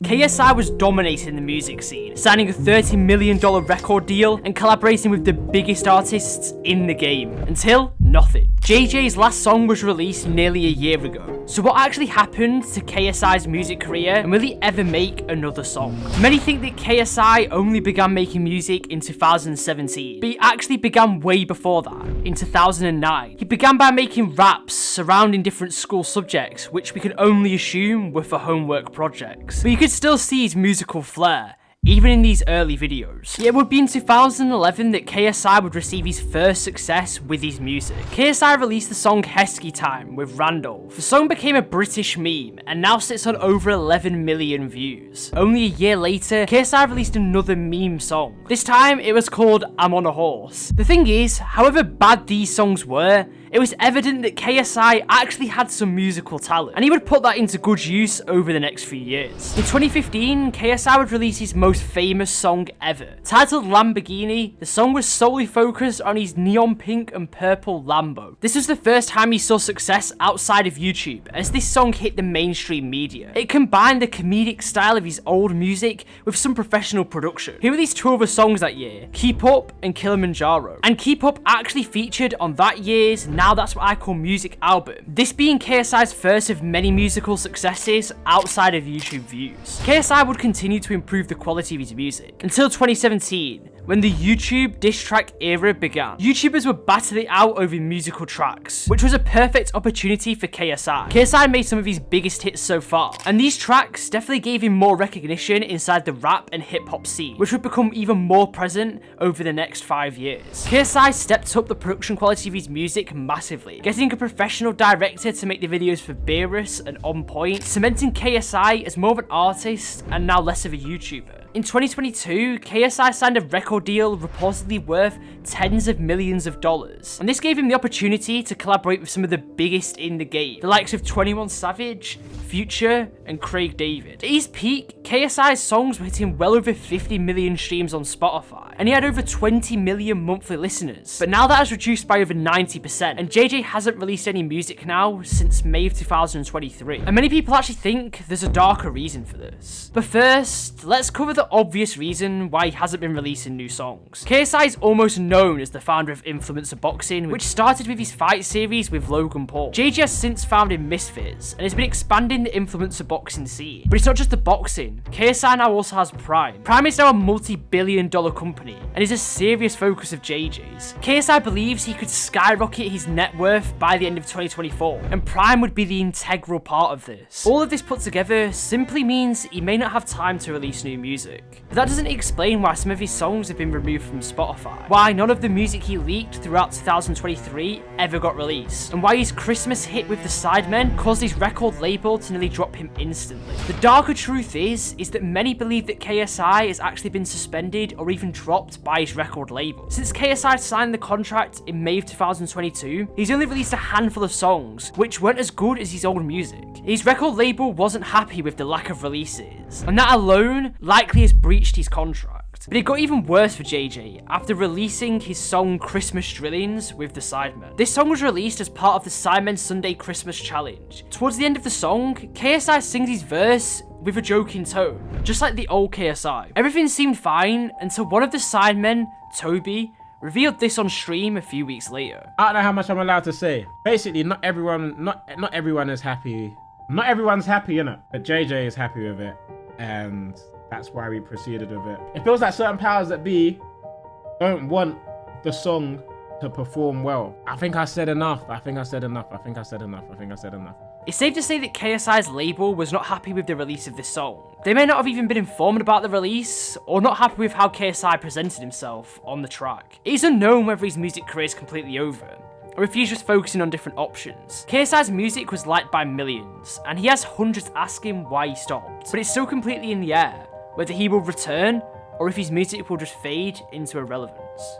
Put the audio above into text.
KSI was dominating the music scene, signing a $30 million record deal and collaborating with the biggest artists in the game, until nothing. JJ's last song was released nearly a year ago. So what actually happened to KSI's music career, and will he ever make another song? Many think that KSI only began making music in 2017, but he actually began way before that, in 2009. He began by making raps surrounding different school subjects, which we can only assume were for homework projects. But you could still see his musical flair, even in these early videos. It would be in 2011 that KSI would receive his first success with his music. KSI released the song Heskey Time with Randolph. The song became a British meme and now sits on over 11 million views. Only a year later, KSI released another meme song. This time, it was called I'm on a Horse. The thing is, however bad these songs were, it was evident that KSI actually had some musical talent, and he would put that into good use over the next few years. In 2015, KSI would release his most famous song ever. Titled Lamborghini, the song was solely focused on his neon pink and purple Lambo. This was the first time he saw success outside of YouTube, as this song hit the mainstream media. It combined the comedic style of his old music with some professional production. He released two other songs that year, Keep Up and Kilimanjaro, and Keep Up actually featured on that year's Now That's What I Call Music album, this being KSI's first of many musical successes outside of YouTube views. KSI would continue to improve the quality of his music until 2017, when the YouTube diss track era began. YouTubers would battle it out over musical tracks, which was a perfect opportunity for KSI. KSI made some of his biggest hits so far, and these tracks definitely gave him more recognition inside the rap and hip hop scene, which would become even more present over the next 5 years. KSI stepped up the production quality of his music massively, getting a professional director to make the videos for Beerus and On Point, cementing KSI as more of an artist and now less of a YouTuber. In 2022, KSI signed a record deal reportedly worth tens of millions of dollars, and this gave him the opportunity to collaborate with some of the biggest in the game, the likes of 21 Savage, Future, and Craig David. At his peak, KSI's songs were hitting well over 50 million streams on Spotify, and he had over 20 million monthly listeners. But now that has reduced by over 90%, and JJ hasn't released any music now since May of 2023. And many people actually think there's a darker reason for this. But first, let's cover the obvious reason why he hasn't been releasing new songs. KSI is almost known as the founder of Influencer Boxing, which started with his fight series with Logan Paul. JJ has since founded Misfits, and has been expanding the Influencer Boxing scene. But it's not just the boxing. KSI now also has Prime. Prime is now a multi-billion-dollar company, and is a serious focus of JJ's. KSI believes he could skyrocket his net worth by the end of 2024, and Prime would be the integral part of this. All of this put together simply means he may not have time to release new music. But that doesn't explain why some of his songs have been removed from Spotify, why none of the music he leaked throughout 2023 ever got released, and why his Christmas hit with the Sidemen caused his record label to nearly drop him instantly. The darker truth is that many believe that KSI has actually been suspended or even dropped by his record label. Since KSI signed the contract in May of 2022, he's only released a handful of songs, which weren't as good as his old music. His record label wasn't happy with the lack of releases, and that alone likely has breached his contract. But it got even worse for JJ after releasing his song Christmas Drillings with the Sidemen. This song was released as part of the Sidemen Sunday Christmas Challenge. Towards the end of the song, KSI sings his verse with a joking tone, just like the old KSI. Everything seemed fine until one of the Sidemen, Toby, revealed this on stream a few weeks later. I don't know how much I'm allowed to say. Basically, not everyone is happy. Not everyone's happy, innit? But JJ is happy with it, and that's why we proceeded with it. It feels like certain powers that be don't want the song to perform well. I think I said enough. It's safe to say that KSI's label was not happy with the release of this song. They may not have even been informed about the release, or not happy with how KSI presented himself on the track. It is unknown whether his music career is completely over, or if he's just focusing on different options. KSI's music was liked by millions, and he has hundreds asking why he stopped. But it's still completely in the air, whether he will return, or if his music will just fade into irrelevance.